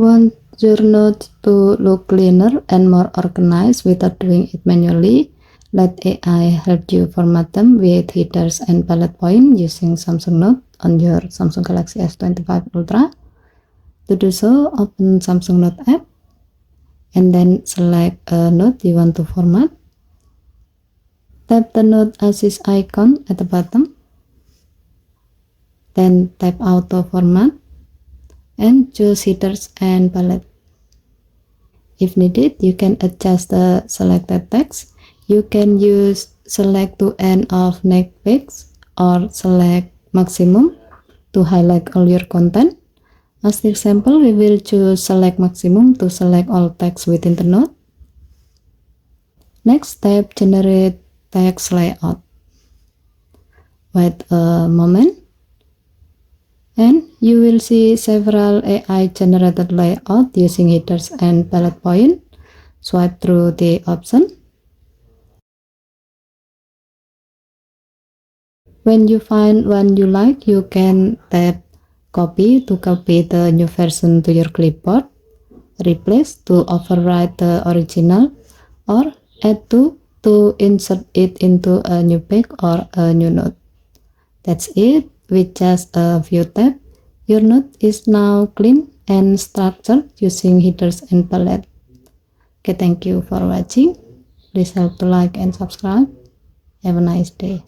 Want your notes to look cleaner and more organized without doing it manually? Let AI help you format them with headers and bullet points using Samsung Note on your Samsung Galaxy S25 Ultra. To do so, open Samsung Note app and then select a note you want to format. Tap the Note Assist icon at the bottom. Then tap Auto Format and choose headers and bullet. If needed, you can adjust the selected text. You can use select to end of next page or select maximum to highlight all your content. As the example, we will choose select maximum to select all text within the note. Next, tap generate text layout. Wait a moment and you will see several AI generated layout using headers and bullet point. Swipe through the option. When you find one you like, you can tap copy to copy the new version to your clipboard, replace to overwrite the original, or add to insert it into a new page or a new note. That's it. With just a few taps, your note is now clean and structured using headers and bullet. Okay, thank you for watching. Please help to like and subscribe. Have a nice day.